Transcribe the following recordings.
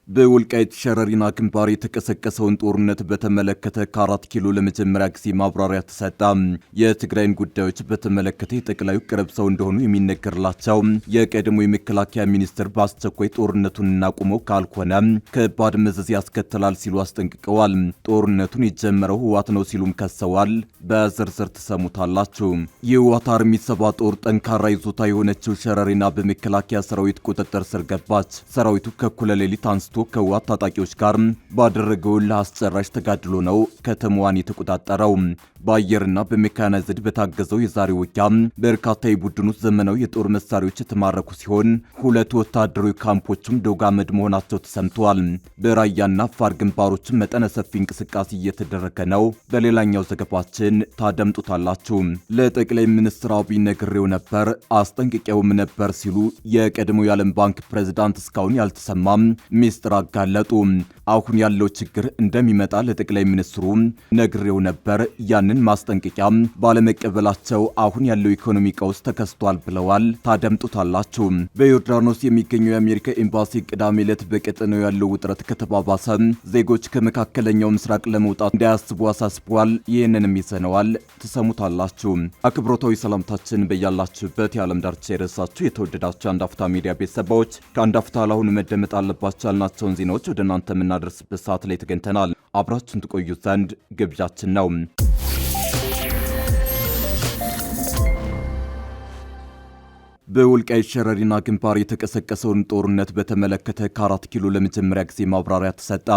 በወልቃይት ሸረሪና ግንባር የተቀሰቀሰውን ጦርነት በተመለከተ ከ4 ኪሎ ለመጀመሪያ ጊዜ ማብራሪያ ተሰጠ። የትግራይን ጉዳዮች በተመለከተ የጠቅላዩ ቅርብ ሰው እንደሆኑ የሚነገርላቸው የቀድሞ የመከላከያ ሚኒስትር በአስቸኳይ ጦርነቱን እናቁመው ካልሆነ ከባድ መዘዝ ያስከትላል ሲሉ አስጠንቅቀዋል። ጦርነቱን የጀመረው ህወሓት ነው ሲሉም ከሰዋል። በዝርዝር ትሰሙታላችሁ። የህወሓት አርሚ 7 ጦር ጠንካራ ይዞታ የሆነችው ሸረሪና በመከላከያ ሰራዊት ቁጥጥር ስር ገባች። ሰራዊቱ ከእኩለ ሌሊት አንስቶ ከህወሓት ታጣቂዎች ጋር ባደረገው ለአስጨራሽ ተጋድሎ ነው ከተማዋን የተቆጣጠረው። በአየርና በሜካናይዝድ በታገዘው የዛሬ ውጊያ በርካታ የቡድኑ ዘመናዊ የጦር መሳሪያዎች የተማረኩ ሲሆን 2 ወታደራዊ ካምፖችም ዶግ አመድ መሆናቸው ተሰምተዋል። በራያና አፋር ግንባሮችም መጠነ ሰፊ እንቅስቃሴ እየተደረገ ነው። በሌላኛው ዘገባችን ታደምጡታላችሁ። ለጠቅላይ ሚኒስትር አብይ ነግሬው ነበር አስጠንቅቄውም ነበር ሲሉ የቀድሞው የዓለም ባንክ ፕሬዝዳንት እስካሁን ያልተሰማም ሚስጥር አጋለጡ። አሁን ያለው ችግር እንደሚመጣ ለጠቅላይ ሚኒስትሩ ነግሬው ነበር፣ ያንን ማስጠንቀቂያ ባለመቀበላቸው አሁን ያለው ኢኮኖሚ ቀውስ ተከስቷል ብለዋል። ታደምጡታላችሁ። በዮርዳኖስ የሚገኘው የአሜሪካ ኤምባሲ ቅዳሜ ዕለት በቀጠናው ያለው ውጥረት ከተባባሰ ዜጎች ከመካከለኛው ምስራቅ ለመውጣት እንዳያስቡ አሳስቧል። ይህንንም ይዘነዋል፣ ትሰሙታላችሁ። አክብሮታዊ ሰላምታችን በያላችሁበት የዓለም ዳርቻ የረሳችሁ የተወደዳችሁ አንድ አፍታ ሚዲያ ቤተሰቦች ከአንድ አፍታ ለአሁኑ መደመጥ አለባቸው ያልናቸውን ዜናዎች ወደ እናንተ የምናደርስበት ሰዓት ላይ ተገኝተናል። አብራችሁን ትቆዩ ዘንድ ግብዣችን ነው። በወልቃይት ሸረሪና ግንባር የተቀሰቀሰውን ጦርነት በተመለከተ ከ4 ኪሎ ለመጀመሪያ ጊዜ ማብራሪያ ተሰጠ።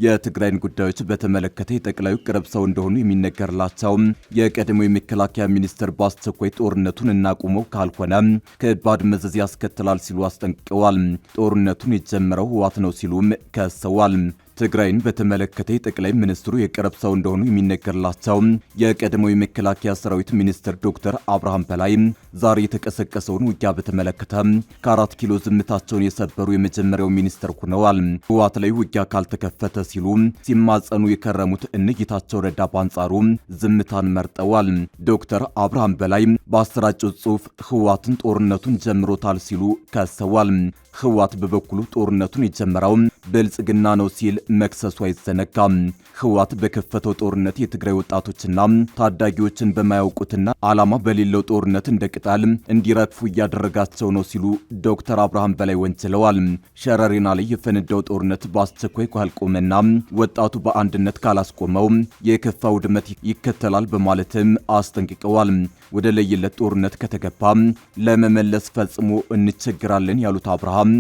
የትግራይን ጉዳዮች በተመለከተ የጠቅላዩ ቅርብ ሰው እንደሆኑ የሚነገርላቸው የቀድሞ የመከላከያ ሚኒስትር በአስቸኳይ ጦርነቱን እናቁመው ካልሆነ ከባድ መዘዝ ያስከትላል ሲሉ አስጠንቅቀዋል። ጦርነቱን የጀመረው ህወሓት ነው ሲሉም ከሰዋል። ትግራይን በተመለከተ የጠቅላይ ሚኒስትሩ የቅርብ ሰው እንደሆኑ የሚነገርላቸው የቀድሞው የመከላከያ ሰራዊት ሚኒስትር ዶክተር አብርሃም በላይ ዛሬ የተቀሰቀሰውን ውጊያ በተመለከተ ከ4 ኪሎ ዝምታቸውን የሰበሩ የመጀመሪያው ሚኒስትር ሆነዋል። ህወሓት ላይ ውጊያ ካልተከፈተ ሲሉ ሲማጸኑ የከረሙት እነ ጌታቸው ረዳ በአንጻሩ ዝምታን መርጠዋል። ዶክተር አብርሃም በላይ በአሰራጩት ጽሑፍ ህወሓትን ጦርነቱን ጀምሮታል ሲሉ ከሰዋል። ህወሓት በበኩሉ ጦርነቱን የጀመረው ብልጽግና ነው ሲል መክሰሱ አይዘነጋም። ህወሓት በከፈተው ጦርነት የትግራይ ወጣቶችና ታዳጊዎችን በማያውቁትና ዓላማ በሌለው ጦርነት እንደ ቅጠል እንዲረግፉ እያደረጋቸው ነው ሲሉ ዶክተር አብርሃም በላይ ወንጅለዋል። ሸረሪና ላይ የፈነዳው ጦርነት በአስቸኳይ ካልቆመና ወጣቱ በአንድነት ካላስቆመው የከፋ ውድመት ይከተላል በማለትም አስጠንቅቀዋል። ወደ ለየለት ጦርነት ከተገባ ለመመለስ ፈጽሞ እንቸግራለን ያሉት አብርሃም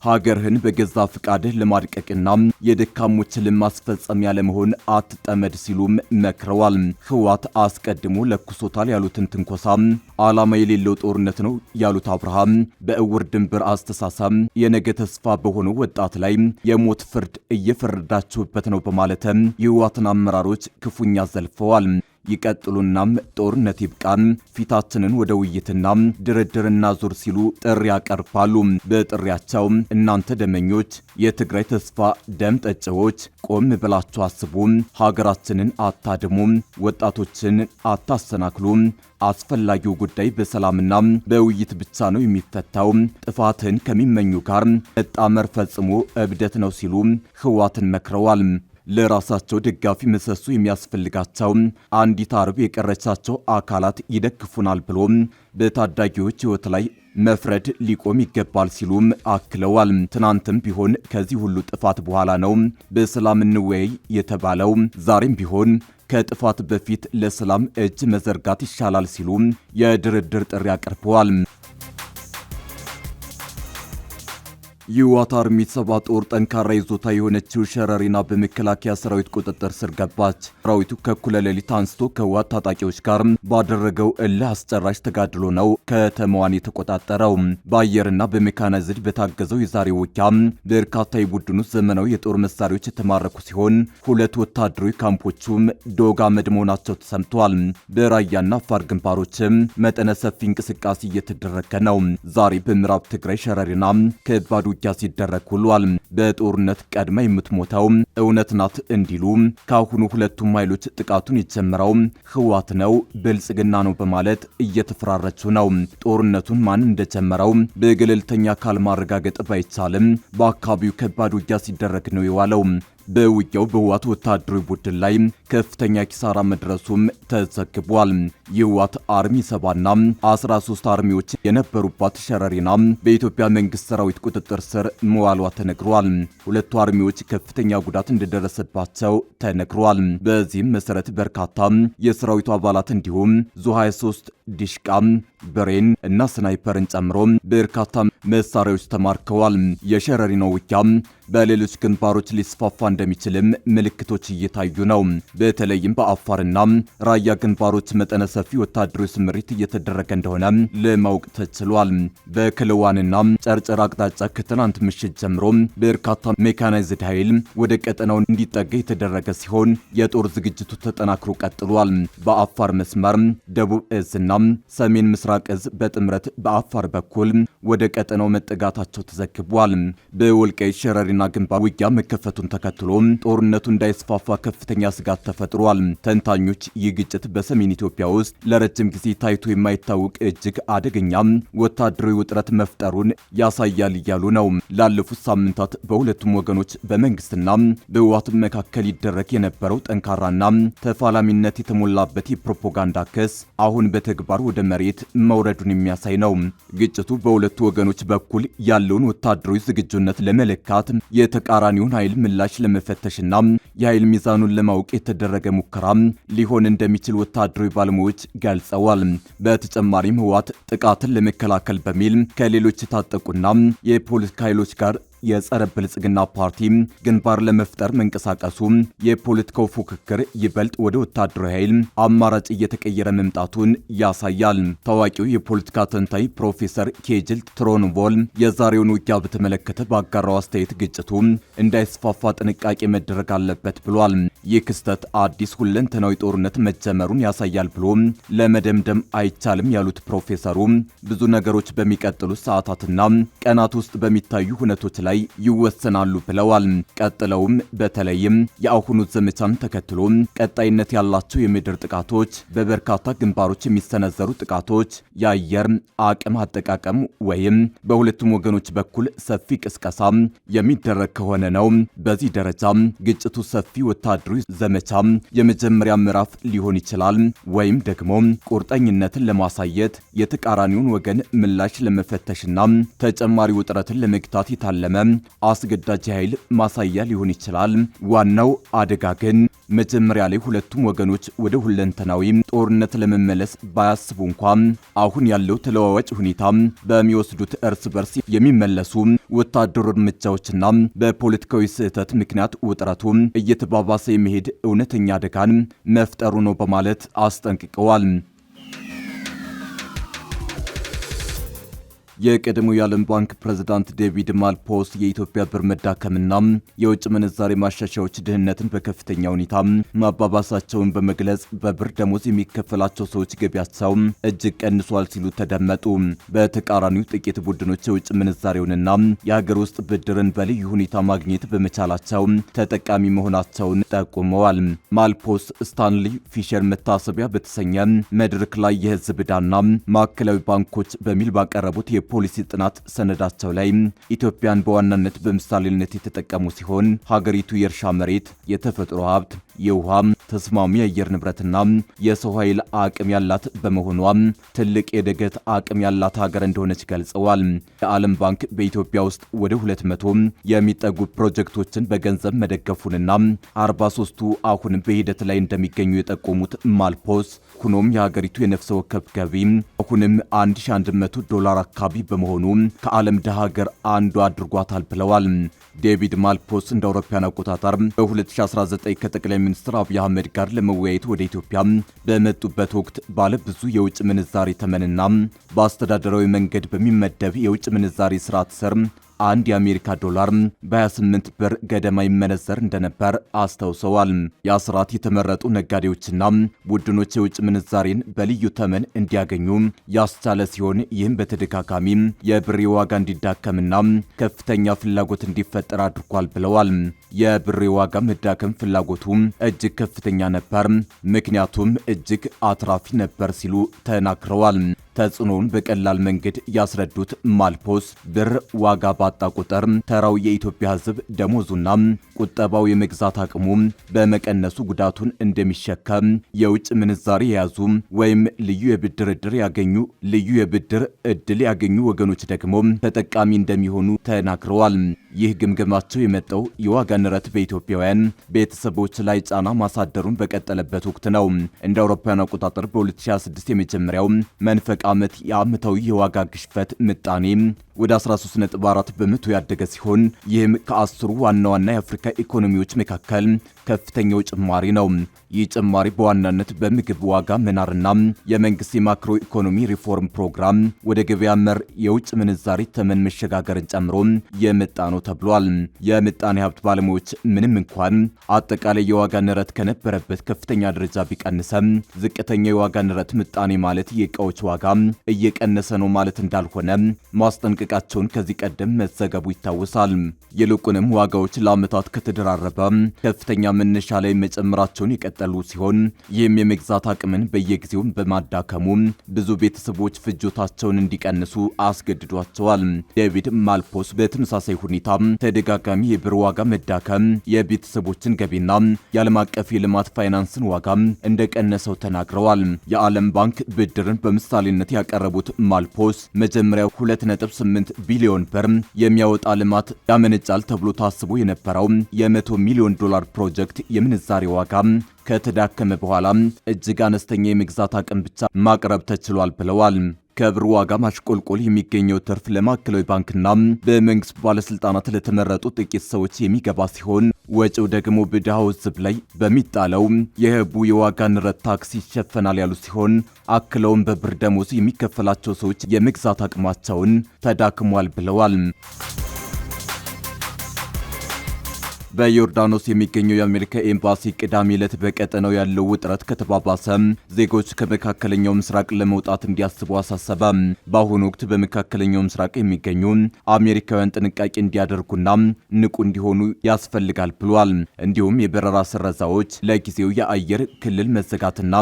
ሀገርህን በገዛ ፍቃድህ ለማድቀቅና የደካሞችን ለማስፈጸሚያ ለመሆን አትጠመድ ሲሉም መክረዋል። ህወሓት አስቀድሞ ለኩሶታል ያሉትን ትንኮሳ ዓላማ የሌለው ጦርነት ነው ያሉት አብርሃም በእውር ድንበር አስተሳሰብ የነገ ተስፋ በሆነው ወጣት ላይ የሞት ፍርድ እየፈረዳችሁበት ነው በማለትም የህወሓትን አመራሮች ክፉኛ ዘልፈዋል። ይቀጥሉናም ጦርነት ይብቃን፣ ፊታችንን ወደ ውይይትና ድርድርና ዙር ሲሉ ጥሪ ያቀርባሉ። በጥሪያቸው እናንተ ደመኞች፣ የትግራይ ተስፋ ደም ጠጪዎች ቆም ብላችሁ አስቡ፣ ሀገራችንን አታድሙ፣ ወጣቶችን አታሰናክሉ። አስፈላጊው ጉዳይ በሰላምና በውይይት ብቻ ነው የሚፈታው። ጥፋትን ከሚመኙ ጋር መጣመር ፈጽሞ እብደት ነው ሲሉ ህወሓትን መክረዋል። ለራሳቸው ደጋፊ ምሰሶ የሚያስፈልጋቸው አንዲት አርብ የቀረቻቸው አካላት ይደግፉናል ብሎ በታዳጊዎች ህይወት ላይ መፍረድ ሊቆም ይገባል ሲሉም አክለዋል። ትናንትም ቢሆን ከዚህ ሁሉ ጥፋት በኋላ ነው በሰላም እንወያይ የተባለው። ዛሬም ቢሆን ከጥፋት በፊት ለሰላም እጅ መዘርጋት ይሻላል ሲሉ የድርድር ጥሪ አቅርበዋል። የህወሓት አርሚ 7 ጦር ጠንካራ ይዞታ የሆነችው ሸረሪና በመከላከያ ሰራዊት ቁጥጥር ስር ገባች። ሰራዊቱ ከእኩለ ሌሊት አንስቶ ከህወሓት ታጣቂዎች ጋር ባደረገው እልህ አስጨራሽ ተጋድሎ ነው ከተማዋን የተቆጣጠረው። በአየርና በሜካናይዝድ በታገዘው የዛሬ ውጊያ በርካታ የቡድኑ ዘመናዊ የጦር መሳሪያዎች የተማረኩ ሲሆን 2 ወታደራዊ ካምፖቹም ዶግ አመድ መሆናቸው ተሰምተዋል። በራያና አፋር ግንባሮችም መጠነ ሰፊ እንቅስቃሴ እየተደረገ ነው። ዛሬ በምዕራብ ትግራይ ሸረሪና ከባድ ውጊያ ሲደረግ ውሏል። በጦርነት ቀድማ የምትሞተው እውነት ናት እንዲሉ ካሁኑ ሁለቱም ኃይሎች ጥቃቱን የጀመረው ህወሓት ነው ብልጽግና ነው በማለት እየተፈራረቹ ነው። ጦርነቱን ማን እንደጀመረው በገለልተኛ አካል ማረጋገጥ ባይቻልም በአካባቢው ከባድ ውጊያ ሲደረግ ነው የዋለው። በውጊያው በህወሓት ወታደራዊ ቡድን ላይ ከፍተኛ ኪሳራ መድረሱም ተዘግቧል። የህወሓት አርሚ 7ና 13 አርሚዎች የነበሩባት ሸረሪና በኢትዮጵያ መንግስት ሰራዊት ቁጥጥር ስር መዋሏ ተነግሯል። ሁለቱ አርሚዎች ከፍተኛ ጉዳት እንደደረሰባቸው ተነግሯል። በዚህም መሰረት በርካታ የሰራዊቱ አባላት እንዲሁም ዙ 23 ዲሽቃ፣ ብሬን እና ስናይፐርን ጨምሮ በርካታ መሳሪያዎች ተማርከዋል። የሸረሪናው ውጊያ በሌሎች ግንባሮች ሊስፋፋ እንደሚችልም ምልክቶች እየታዩ ነው። በተለይም በአፋርና ራያ ግንባሮች መጠነ ሰፊ ወታደራዊ ስምሪት እየተደረገ እንደሆነ ለማወቅ ተችሏል። በክልዋንና ጨርጨር አቅጣጫ ከትናንት ምሽት ጀምሮ በርካታ ሜካናይዝድ ኃይል ወደ ቀጠናው እንዲጠጋ የተደረገ ሲሆን የጦር ዝግጅቱ ተጠናክሮ ቀጥሏል። በአፋር መስመር ደቡብ እዝና ሰሜን ምስራቅ እዝ በጥምረት በአፋር በኩል ወደ ቀጠናው መጠጋታቸው ተዘግቧል። በወልቃይት ሸረሪና ግንባር ውጊያ መከፈቱን ተከትሎ ጦርነቱ እንዳይስፋፋ ከፍተኛ ስጋት ተፈጥሯል። ተንታኞች ይህ ግጭት በሰሜን ኢትዮጵያ ውስጥ ለረጅም ጊዜ ታይቶ የማይታወቅ እጅግ አደገኛ ወታደራዊ ውጥረት መፍጠሩን ያሳያል እያሉ ነው። ላለፉት ሳምንታት በሁለቱም ወገኖች በመንግስትና በህወሓት መካከል ይደረግ የነበረው ጠንካራና ተፋላሚነት የተሞላበት የፕሮፓጋንዳ ክስ አሁን በተግባር ወደ መሬት መውረዱን የሚያሳይ ነው። ግጭቱ በሁለቱ ወገኖች በኩል ያለውን ወታደራዊ ዝግጁነት ለመለካት የተቃራኒውን ኃይል ምላሽ ለመፈተሽና የኃይል ሚዛኑን ለማወቅ የተደረገ ሙከራ ሊሆን እንደሚችል ወታደራዊ ባለሙያዎች ገልጸዋል። በተጨማሪም ህወሓት ጥቃትን ለመከላከል በሚል ከሌሎች የታጠቁና የፖለቲካ ኃይሎች ጋር የጸረ ብልጽግና ፓርቲ ግንባር ለመፍጠር መንቀሳቀሱ የፖለቲካው ፉክክር ይበልጥ ወደ ወታደራዊ ኃይል አማራጭ እየተቀየረ መምጣቱን ያሳያል። ታዋቂው የፖለቲካ ተንታኝ ፕሮፌሰር ኬጅል ትሮንቮል የዛሬውን ውጊያ በተመለከተ ባጋራው አስተያየት ግጭቱ እንዳይስፋፋ ጥንቃቄ መደረግ አለበት ብሏል። ይህ ክስተት አዲስ ሁለንተናዊ ጦርነት መጀመሩን ያሳያል ብሎ ለመደምደም አይቻልም ያሉት ፕሮፌሰሩ ብዙ ነገሮች በሚቀጥሉት ሰዓታትና ቀናት ውስጥ በሚታዩ ሁነቶች ላይ ይወሰናሉ ብለዋል። ቀጥለውም በተለይም የአሁኑ ዘመቻን ተከትሎ ቀጣይነት ያላቸው የምድር ጥቃቶች፣ በበርካታ ግንባሮች የሚሰነዘሩ ጥቃቶች፣ የአየር አቅም አጠቃቀም ወይም በሁለቱም ወገኖች በኩል ሰፊ ቅስቀሳ የሚደረግ ከሆነ ነው። በዚህ ደረጃ ግጭቱ ሰፊ ወታደራዊ ዘመቻ የመጀመሪያ ምዕራፍ ሊሆን ይችላል፣ ወይም ደግሞ ቁርጠኝነትን ለማሳየት የተቃራኒውን ወገን ምላሽ ለመፈተሽና ተጨማሪ ውጥረትን ለመግታት የታለመ አስገዳጅ ኃይል ማሳያ ሊሆን ይችላል። ዋናው አደጋ ግን መጀመሪያ ላይ ሁለቱም ወገኖች ወደ ሁለንተናዊ ጦርነት ለመመለስ ባያስቡ እንኳን አሁን ያለው ተለዋዋጭ ሁኔታ በሚወስዱት እርስ በርስ የሚመለሱ ወታደራዊ እርምጃዎችና በፖለቲካዊ ስህተት ምክንያት ውጥረቱ እየተባባሰ የሚሄድ እውነተኛ አደጋን መፍጠሩ ነው በማለት አስጠንቅቀዋል። የቀድሞው የዓለም ባንክ ፕሬዝዳንት ዴቪድ ማልፖስ የኢትዮጵያ ብር መዳከምና የውጭ ምንዛሬ ማሻሻያዎች ድህነትን በከፍተኛ ሁኔታ ማባባሳቸውን በመግለጽ በብር ደሞዝ የሚከፈላቸው ሰዎች ገቢያቸው እጅግ ቀንሷል ሲሉ ተደመጡ። በተቃራኒው ጥቂት ቡድኖች የውጭ ምንዛሬውንና የሀገር ውስጥ ብድርን በልዩ ሁኔታ ማግኘት በመቻላቸው ተጠቃሚ መሆናቸውን ጠቁመዋል። ማልፖስ ስታንሊ ፊሸር መታሰቢያ በተሰኘ መድረክ ላይ የህዝብ ዕዳና ማዕከላዊ ባንኮች በሚል ባቀረቡት የፖሊሲ ጥናት ሰነዳቸው ላይ ኢትዮጵያን በዋናነት በምሳሌነት የተጠቀሙ ሲሆን ሀገሪቱ የእርሻ መሬት፣ የተፈጥሮ ሀብት፣ የውሃ፣ ተስማሚ የአየር ንብረትና የሰው ኃይል አቅም ያላት በመሆኗ ትልቅ የእድገት አቅም ያላት ሀገር እንደሆነች ገልጸዋል። የዓለም ባንክ በኢትዮጵያ ውስጥ ወደ 200 የሚጠጉ ፕሮጀክቶችን በገንዘብ መደገፉንና 43ቱ አሁን በሂደት ላይ እንደሚገኙ የጠቆሙት ማልፖስ ሆኖም የሀገሪቱ የነፍስ ወከፍ ገቢ አሁንም $1100 አካባቢ በመሆኑ ከዓለም ድሃ ሀገር አንዱ አድርጓታል ብለዋል። ዴቪድ ማልፖስ እንደ አውሮፓውያን አቆጣጠር በ2019 ከጠቅላይ ሚኒስትር አብይ አህመድ ጋር ለመወያየት ወደ ኢትዮጵያ በመጡበት ወቅት ባለ ብዙ የውጭ ምንዛሪ ተመንና በአስተዳደራዊ መንገድ በሚመደብ የውጭ ምንዛሪ ስርዓት ስር አንድ የአሜሪካ ዶላር በ28 ብር ገደማ ይመነዘር እንደነበር አስታውሰዋል። የአስራት የተመረጡ ነጋዴዎችና ቡድኖች የውጭ ምንዛሬን በልዩ ተመን እንዲያገኙ ያስቻለ ሲሆን ይህም በተደጋጋሚ የብር ዋጋ እንዲዳከምና ከፍተኛ ፍላጎት እንዲፈጠር አድርጓል ብለዋል። የብር ዋጋ መዳከም ፍላጎቱ እጅግ ከፍተኛ ነበር፣ ምክንያቱም እጅግ አትራፊ ነበር ሲሉ ተናግረዋል። ተጽዕኖውን በቀላል መንገድ ያስረዱት ማልፖስ ብር ዋጋ ባጣ ቁጥር ተራው የኢትዮጵያ ሕዝብ ደሞዙና ቁጠባው የመግዛት አቅሙ በመቀነሱ ጉዳቱን እንደሚሸከም፣ የውጭ ምንዛሪ የያዙ ወይም ልዩ የብድር ዕድል ያገኙ ወገኖች ደግሞ ተጠቃሚ እንደሚሆኑ ተናግረዋል። ይህ ግምገማቸው የመጣው የዋጋ ንረት በኢትዮጵያውያን ቤተሰቦች ላይ ጫና ማሳደሩን በቀጠለበት ወቅት ነው። እንደ አውሮፓውያን አቆጣጠር በ2026 የመጀመሪያው መንፈቅ ዓመት የዓመታዊ የዋጋ ግሽበት ምጣኔ ወደ 13.4 በመቶ ያደገ ሲሆን ይህም ከአስሩ ዋና ዋና የአፍሪካ ኢኮኖሚዎች መካከል ከፍተኛው ጭማሪ ነው። ይህ ጭማሪ በዋናነት በምግብ ዋጋ መናርና የመንግስት የማክሮ ኢኮኖሚ ሪፎርም ፕሮግራም ወደ ገበያ መር የውጭ ምንዛሪ ተመን መሸጋገርን ጨምሮ የመጣ ነው ተብሏል። የምጣኔ ሀብት ባለሙያዎች ምንም እንኳን አጠቃላይ የዋጋ ንረት ከነበረበት ከፍተኛ ደረጃ ቢቀንሰም ዝቅተኛ የዋጋ ንረት ምጣኔ ማለት የእቃዎች ዋጋ እየቀነሰ ነው ማለት እንዳልሆነ ማስጠንቀቃቸውን ከዚህ ቀደም መዘገቡ ይታወሳል። ይልቁንም ዋጋዎች ለዓመታት ከተደራረበ ከፍተኛ መነሻ ላይ መጨመራቸውን የቀጠሉ ሲሆን ይህም የመግዛት አቅምን በየጊዜው በማዳከሙ ብዙ ቤተሰቦች ፍጆታቸውን እንዲቀንሱ አስገድዷቸዋል። ዴቪድ ማልፖስ በተመሳሳይ ሁኔታ ተደጋጋሚ የብር ዋጋ መዳከም የቤተሰቦችን ገቢና የዓለም አቀፍ የልማት ፋይናንስን ዋጋ እንደቀነሰው ተናግረዋል። የዓለም ባንክ ብድርን በምሳሌነት ያቀረቡት ማልፖስ መጀመሪያው 2.8 ቢሊዮን ብር የሚያወጣ ልማት ያመነጫል ተብሎ ታስቦ የነበረው የ100 ሚሊዮን ዶላር ፕሮጀክት የምንዛሬ ዋጋ ከተዳከመ በኋላ እጅግ አነስተኛ የመግዛት አቅም ብቻ ማቅረብ ተችሏል ብለዋል። ከብር ዋጋ ማሽቆልቆል የሚገኘው ትርፍ ለማዕከላዊ ባንክና በመንግስት ባለስልጣናት ለተመረጡ ጥቂት ሰዎች የሚገባ ሲሆን ወጪው ደግሞ በድሃው ሕዝብ ላይ በሚጣለው የህቡ የዋጋ ንረት ታክስ ይሸፈናል ያሉ ሲሆን አክለውም በብር ደሞዝ የሚከፈላቸው ሰዎች የመግዛት አቅማቸውን ተዳክሟል ብለዋል። በዮርዳኖስ የሚገኘው የአሜሪካ ኤምባሲ ቅዳሜ ዕለት በቀጠናው ያለው ውጥረት ከተባባሰ ዜጎች ከመካከለኛው ምስራቅ ለመውጣት እንዲያስቡ አሳሰበ። በአሁኑ ወቅት በመካከለኛው ምስራቅ የሚገኙ አሜሪካውያን ጥንቃቄ እንዲያደርጉና ንቁ እንዲሆኑ ያስፈልጋል ብሏል። እንዲሁም የበረራ ስረዛዎች፣ ለጊዜው የአየር ክልል መዘጋትና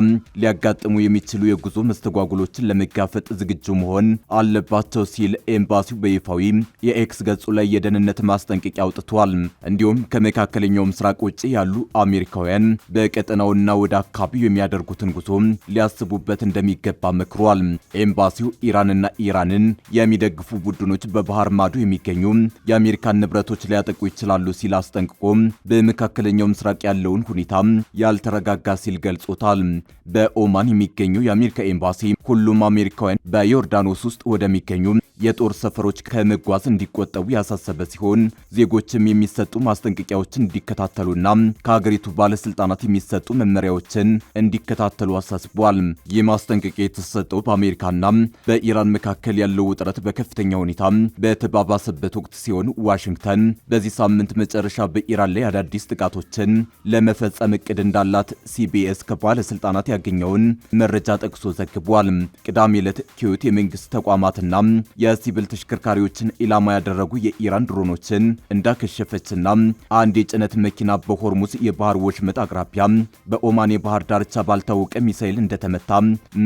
ሊያጋጥሙ የሚችሉ የጉዞ መስተጓጉሎችን ለመጋፈጥ ዝግጁ መሆን አለባቸው ሲል ኤምባሲው በይፋዊ የኤክስ ገጹ ላይ የደህንነት ማስጠንቀቂያ አውጥቷል። እንዲሁም ከመካከለኛው ምስራቅ ውጭ ያሉ አሜሪካውያን በቀጠናውና ወደ አካባቢው የሚያደርጉትን ጉዞ ሊያስቡበት እንደሚገባ መክሯል። ኤምባሲው ኢራንና ኢራንን የሚደግፉ ቡድኖች በባህር ማዶ የሚገኙ የአሜሪካን ንብረቶች ሊያጠቁ ይችላሉ ሲል አስጠንቅቆ በመካከለኛው ምስራቅ ያለውን ሁኔታ ያልተረጋጋ ሲል ገልጾታል። በኦማን የሚገኘው የአሜሪካ ኤምባሲ ሁሉም አሜሪካውያን በዮርዳኖስ ውስጥ ወደሚገኙ የጦር ሰፈሮች ከመጓዝ እንዲቆጠቡ ያሳሰበ ሲሆን ዜጎችም የሚሰጡ ማስጠንቀቂያዎችን እንዲከታተሉና ከሀገሪቱ ባለስልጣናት የሚሰጡ መመሪያዎችን እንዲከታተሉ አሳስቧል። ይህ ማስጠንቀቂያ የተሰጠው በአሜሪካና በኢራን መካከል ያለው ውጥረት በከፍተኛ ሁኔታ በተባባሰበት ወቅት ሲሆን ዋሽንግተን በዚህ ሳምንት መጨረሻ በኢራን ላይ አዳዲስ ጥቃቶችን ለመፈጸም እቅድ እንዳላት ሲቢኤስ ከባለስልጣናት ያገኘውን መረጃ ጠቅሶ ዘግቧል። ቅዳሜ ዕለት ኪዩት የመንግስት ተቋማትና የሲቪል ተሽከርካሪዎችን ኢላማ ያደረጉ የኢራን ድሮኖችን እንዳከሸፈችና አንድ የጭነት መኪና በሆርሙዝ የባህር ወሽመጥ አቅራቢያ በኦማን የባህር ዳርቻ ባልታወቀ ሚሳኤል እንደተመታ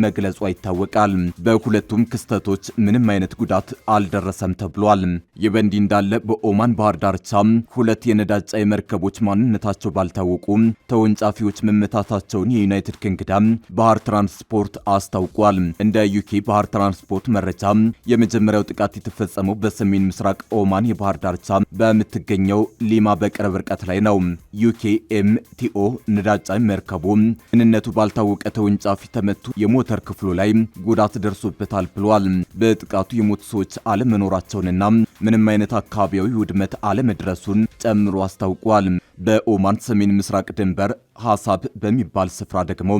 መግለጿ ይታወቃል። በሁለቱም ክስተቶች ምንም አይነት ጉዳት አልደረሰም ተብሏል። ይህ በእንዲህ እንዳለ በኦማን ባህር ዳርቻ ሁለት የነዳጅ ጫኝ መርከቦች ማንነታቸው ባልታወቁ ተወንጫፊዎች መመታታቸውን የዩናይትድ ኪንግደም ባህር ትራንስፖርት አስታውቋል። እንደ ዩኬ ባህር ትራንስፖርት መረጃ የመጀመሪያው ጥቃት የተፈጸመው በሰሜን ምስራቅ ኦማን የባህር ዳርቻ በምትገኘው ሊማ በቅርብ ርቀት ላይ ነው። ዩኬኤምቲኦ ነዳጅ ጫኝ መርከቡ ምንነቱ ባልታወቀ ተወንጫፊ ተመቱ የሞተር ክፍሉ ላይ ጉዳት ደርሶበታል ብሏል። በጥቃቱ የሞቱ ሰዎች አለመኖራቸውንና ምንም አይነት አካባቢያዊ ውድመት አለመድረሱን ጨምሮ አስታውቋል። በኦማን ሰሜን ምስራቅ ድንበር ሐሳብ በሚባል ስፍራ ደግሞ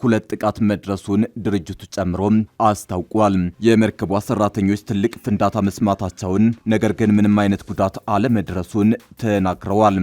2 ጥቃት መድረሱን ድርጅቱ ጨምሮ አስታውቋል። የመርከቧ ሰራተኞች ትልቅ ፍንዳታ መስማታቸውን፣ ነገር ግን ምንም አይነት ጉዳት አለመድረሱን ተናግረዋል።